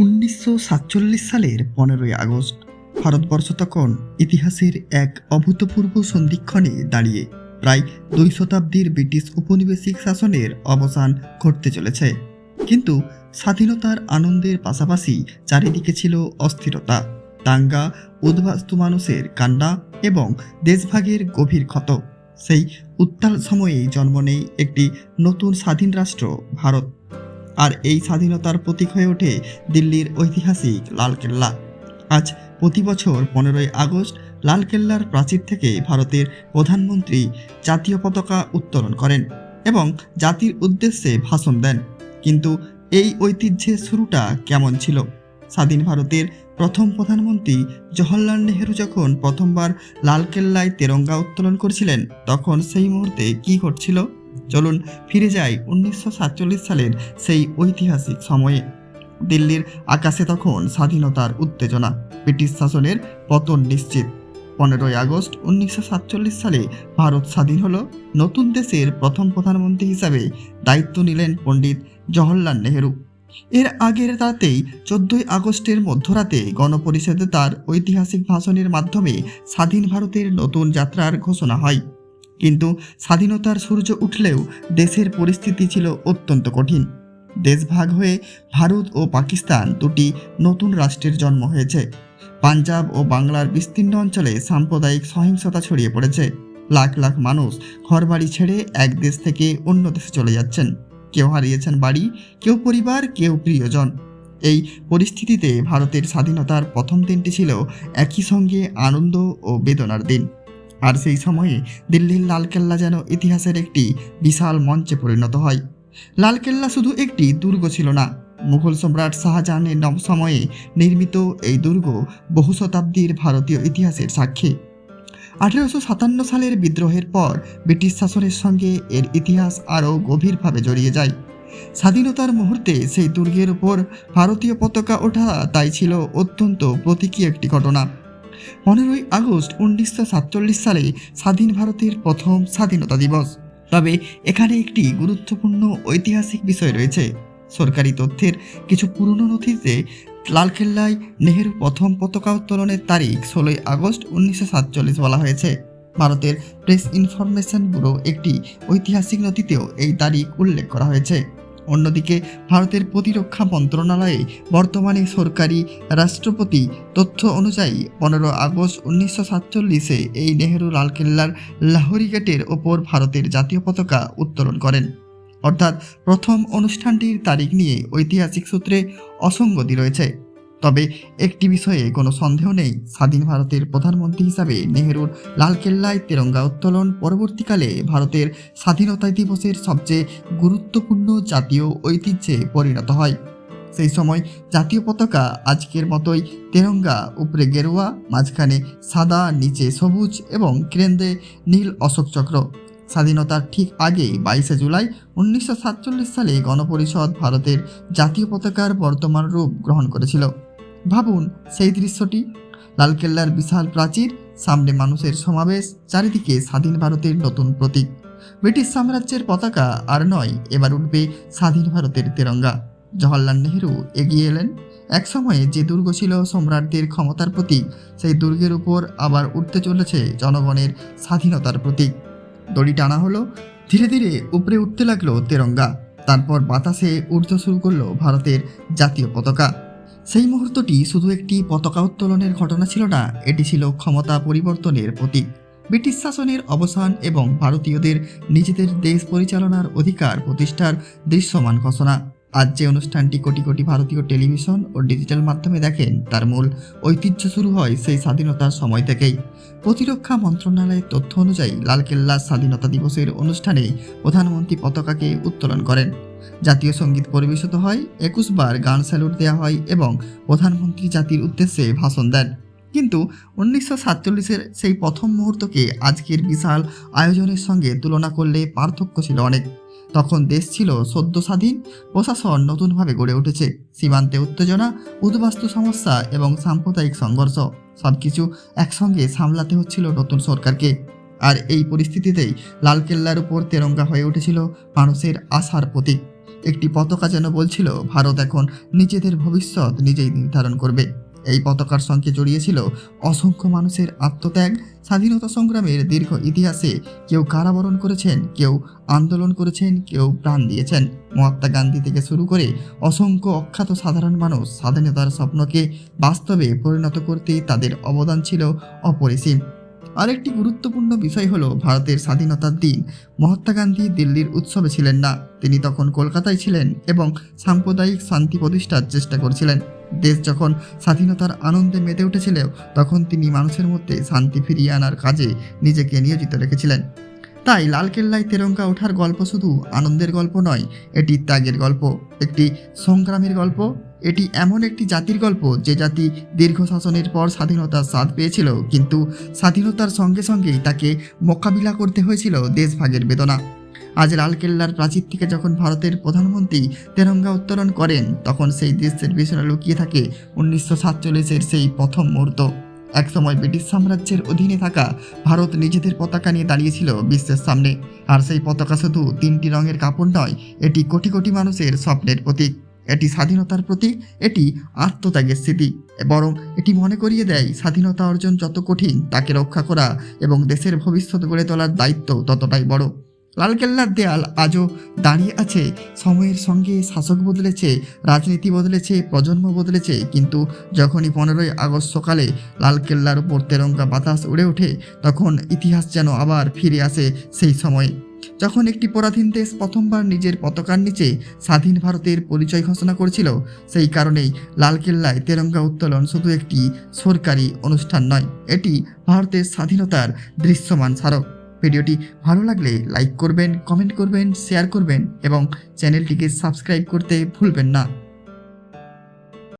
1947 সালের 15ই আগস্ট ভারতবর্ষ তখন ইতিহাসের এক অভূতপূর্ব সন্ধিক্ষণে দাঁড়িয়ে। প্রায় 2 শতাব্দীর ব্রিটিশ উপনিবেশিক শাসনের অবসান ঘটতে চলেছে। কিন্তু স্বাধীনতার আনন্দের পাশাপাশি চারিদিকে ছিল অস্থিরতা, দাঙ্গা, উদ্বাস্তু মানুষের কান্না এবং দেশভাগের গভীর ক্ষত। সেই উত্তাল সময়েই জন্ম নেয় একটি নতুন স্বাধীন রাষ্ট্র ভারত। আর এই স্বাধীনতার প্রতীক হয়ে ওঠে দিল্লির ঐতিহাসিক লালকেল্লা। আজ প্রতি বছর 15ই আগস্ট লালকেল্লার প্রাচীর থেকে ভারতের প্রধানমন্ত্রী জাতীয় পতাকা উত্তোলন করেন এবং জাতির উদ্দেশ্যে ভাষণ দেন। কিন্তু এই ঐতিহ্যের শুরুটা কেমন ছিল? স্বাধীন ভারতের প্রথম প্রধানমন্ত্রী জওহরলাল নেহেরু যখন প্রথমবার লালকেল্লায় তেরঙ্গা উত্তোলন করেছিলেন, তখন সেই মুহূর্তে কী ঘটছিল? চলুন ফিরে যাই 1947 সালের সেই ঐতিহাসিক সময়ে। দিল্লির আকাশে তখন স্বাধীনতার উত্তেজনা, ব্রিটিশ শাসনের পতন নিশ্চিত। 15ই আগস্ট 1947 সালে ভারত স্বাধীন হলো। নতুন দেশের প্রথম প্রধানমন্ত্রী হিসাবে দায়িত্ব নিলেন পণ্ডিত জওহরলাল নেহেরু। এর আগের রাতেই 14ই আগস্টের মধ্যরাতে গণপরিষদে তার ঐতিহাসিক ভাষণের মাধ্যমে স্বাধীন ভারতের নতুন যাত্রার ঘোষণা হয়। কিন্তু স্বাধীনতার সূর্য উঠলেও দেশের পরিস্থিতি ছিল অত্যন্ত কঠিন। দেশ ভাগ হয়ে ভারত ও পাকিস্তান দুটি নতুন রাষ্ট্রের জন্ম হয়েছে। পাঞ্জাব ও বাংলার বিস্তীর্ণ অঞ্চলে সাম্প্রদায়িক সহিংসতা ছড়িয়ে পড়েছে। লাখ লাখ মানুষ ঘরবাড়ি ছেড়ে এক দেশ থেকে অন্য দেশে চলে যাচ্ছেন। কেউ হারিয়েছেন বাড়ি, কেউ পরিবার, কেউ প্রিয়জন। এই পরিস্থিতিতে ভারতের স্বাধীনতার প্রথম দিনটি ছিল একই সঙ্গে আনন্দ ও বেদনার দিন। আর সেই সময়ে দিল্লির লালকেল্লা যেন ইতিহাসের একটি বিশাল মঞ্চে পরিণত হয়। লালকেল্লা শুধু একটি দুর্গ ছিল না, মুঘল সম্রাট শাহজাহানের সময়ে নির্মিত এই দুর্গ বহু শতাব্দীর ভারতীয় ইতিহাসের সাক্ষী। 1857 সালের বিদ্রোহের পর ব্রিটিশ শাসনের সঙ্গে এর ইতিহাস আরও গভীরভাবে জড়িয়ে যায়। স্বাধীনতার মুহূর্তে সেই দুর্গের উপর ভারতীয় পতাকা ওঠা তাই ছিল অত্যন্ত প্রতীকী একটি ঘটনা। 15ই আগস্ট 1947 সালে স্বাধীন ভারতের প্রথম স্বাধীনতা দিবস। তবে এখানে একটি গুরুত্বপূর্ণ ঐতিহাসিক বিষয় রয়েছে। সরকারি তথ্যের কিছু পুরনো নথিতে লালকেল্লায় নেহেরু প্রথম পতাকা উত্তোলনের তারিখ 16ই আগস্ট 1947 বলা হয়েছে। ভারতের প্রেস ইনফরমেশন ব্যুরো একটি ঐতিহাসিক নথিতেও এই তারিখ উল্লেখ করা হয়েছে। অন্যদিকে ভারতের প্রতিরক্ষা মন্ত্রণালয়ে বর্তমানে সরকারি রাষ্ট্রপতি তথ্য অনুযায়ী 15 আগস্ট 1947 এই নেহেরু লালকেল্লার লাহোরি গেটের ওপর ভারতের জাতীয় পতাকা উত্তোলন করেন। অর্থাৎ প্রথম অনুষ্ঠানটির তারিখ নিয়ে ঐতিহাসিক সূত্রে অসঙ্গতি রয়েছে। তবে একটি বিষয়ে কোনো সন্দেহ নেই, স্বাধীন ভারতের প্রধানমন্ত্রী হিসাবে নেহেরুর লালকেল্লায় তেরঙ্গা উত্তোলন পরবর্তীকালে ভারতের স্বাধীনতা দিবসের সবচেয়ে গুরুত্বপূর্ণ জাতীয় ঐতিহ্যে পরিণত হয়। সেই সময় জাতীয় পতাকা আজকের মতোই তেরঙ্গা, উপরে গেরুয়া, মাঝখানে সাদা, নিচে সবুজ এবং কেন্দ্রে নীল অশোক চক্র। স্বাধীনতার ঠিক আগে 22শে জুলাই 1947 সালে গণপরিষদ ভারতের জাতীয় পতাকার বর্তমান রূপ গ্রহণ করেছিল। ভাবুন সেই দৃশ্যটি, লালকেল্লার বিশাল প্রাচীর, সামনে মানুষের সমাবেশ, চারিদিকে স্বাধীন ভারতের নতুন প্রতীক। ব্রিটিশ সাম্রাজ্যের পতাকা আর নয়, এবার উঠবে স্বাধীন ভারতের তেরঙ্গা। জওহরলাল নেহেরু এগিয়ে এলেন। এক সময়ে যে দুর্গ ছিল সম্রাটদের ক্ষমতার প্রতীক, সেই দুর্গের উপর আবার উঠতে চলেছে জনগণের স্বাধীনতার প্রতীক। দড়ি টানা হলো, ধীরে ধীরে উপরে উঠতে লাগলো তেরঙ্গা। তারপর বাতাসে উড়তে শুরু করলো ভারতের জাতীয় পতাকা। সেই মুহূর্তটি শুধু একটি পতাকা উত্তোলনের ঘটনা ছিল না, এটি ছিল ক্ষমতা পরিবর্তনের প্রতীক, ব্রিটিশ শাসনের অবসান এবং ভারতীয়দের নিজেদের দেশ পরিচালনার অধিকার প্রতিষ্ঠার দৃশ্যমান ঘোষণা। আজ যে অনুষ্ঠানটি কোটি কোটি ভারতীয় টেলিভিশন ও ডিজিটাল মাধ্যমে দেখেন, তার মূল ঐতিহ্য শুরু হয় সেই স্বাধীনতার সময় থেকেই। প্রতিরক্ষা মন্ত্রণালয়ের তথ্য অনুযায়ী লালকেল্লার স্বাধীনতা দিবসের অনুষ্ঠানে প্রধানমন্ত্রী পতাকাকে উত্তোলন করেন। জাতীয় সঙ্গীত পরিবেশিত হয়, 21 বার গান স্যালুট দেওয়া হয় এবং প্রধানমন্ত্রী জাতির উদ্দেশ্যে ভাষণ দেন। কিন্তু 1947-এর সেই প্রথম মুহূর্তকে আজকের বিশাল আয়োজনের সঙ্গে তুলনা করলে পার্থক্য ছিল অনেক। তখন দেশ ছিল সদ্য স্বাধীন, প্রশাসন নতুনভাবে গড়ে উঠেছে, সীমান্তে উত্তেজনা, উদ্বাস্তু সমস্যা এবং সাম্প্রদায়িক সংঘর্ষ সবকিছু একসঙ্গে সামলাতে হচ্ছিল নতুন সরকারকে। আর এই পরিস্থিতিতেই লালকেল্লার উপর তেরঙ্গা হয়ে উঠেছিল মানুষের আশার প্রতীক। একটি পতাকা যেন বলছিল ভারত এখন নিজেদের ভবিষ্যৎ নিজেই নির্ধারণ করবে। এই পতাকার সঙ্গে জড়িয়েছিল অসংখ্য মানুষের আত্মত্যাগ। স্বাধীনতা সংগ্রামের দীর্ঘ ইতিহাসে কেউ কারাবরণ করেছেন, কেউ আন্দোলন করেছেন, কেউ প্রাণ দিয়েছেন। মহাত্মা গান্ধী থেকে শুরু করে অসংখ্য অখ্যাত সাধারণ মানুষ স্বাধীনতার স্বপ্নকে বাস্তবে পরিণত করতে তাদের অবদান ছিল অপরিসীম। আরেকটি গুরুত্বপূর্ণ বিষয় হলো ভারতের স্বাধীনতার দিন মহাত্মা গান্ধী দিল্লির উৎসবে ছিলেন না। তিনি তখন কলকাতায় ছিলেন এবং সাম্প্রদায়িক শান্তি প্রতিষ্ঠার চেষ্টা করছিলেন। দেশ যখন স্বাধীনতার আনন্দে মেতে উঠেছিল তখন তিনি মানুষের মধ্যে শান্তি ফিরিয়ে আনার কাজে নিজেকে নিয়োজিত রেখেছিলেন। তাই লালকেল্লায় তেরঙ্গা ওঠার গল্প শুধু আনন্দের গল্প নয়, এটি ত্যাগের গল্প, একটি সংগ্রামের গল্প। এটি এমন একটি জাতির গল্প যে জাতি দীর্ঘ শাসনের পর স্বাধীনতার স্বাদ পেয়েছিল, কিন্তু স্বাধীনতার সঙ্গে সঙ্গেই তাকে মোকাবিলা করতে হয়েছিল দেশভাগের বেদনা। আজ লালকেল্লার প্রাচীর থেকে যখন ভারতের প্রধানমন্ত্রী তেরঙ্গা উত্তোলন করেন তখন সেই দৃশ্যের পিছনে লুকিয়ে থাকে 1947-এর সেই প্রথম মুহূর্ত। একসময় ব্রিটিশ সাম্রাজ্যের অধীনে থাকা ভারত নিজেদের পতাকা নিয়ে দাঁড়িয়েছিল বিশ্বের সামনে। আর সেই পতাকা শুধু 3টি রঙের কাপড় নয়, এটি কোটি কোটি মানুষের স্বপ্নের প্রতীক, এটি স্বাধীনতার প্রতীক, এটি আত্মত্যাগের স্মৃতি। বরং এটি মনে করিয়ে দেয় স্বাধীনতা অর্জন যত কঠিন, তাকে রক্ষা করা এবং দেশের ভবিষ্যৎ গড়ে তোলার দায়িত্ব ততটাই বড়। লালকেল্লার দেয়াল আজও দাঁড়িয়ে আছে। সময়ের সঙ্গে শাসক বদলেছে, রাজনীতি বদলেছে, প্রজন্ম বদলেছে, কিন্তু যখনই 15ই আগস্ট সকালে লালকেল্লার উপর তেরঙ্গা বাতাস উড়ে ওঠে তখন ইতিহাস যেন আবার ফিরে আসে সেই সময়ে যখন একটি পরাধীন দেশ প্রথমবার নিজের পতাকার নিচে স্বাধীন ভারতের পরিচয় ঘোষণা করেছিল। সেই কারণেই লালকেল্লায় তেরঙ্গা উত্তোলন শুধু একটি সরকারি অনুষ্ঠান নয়, এটি ভারতের স্বাধীনতার দৃশ্যমান স্মারক। ভিডিওটি ভালো লাগলে লাইক করবেন, কমেন্ট করবেন, শেয়ার করবেন এবং চ্যানেলটিকে সাবস্ক্রাইব করতে ভুলবেন না।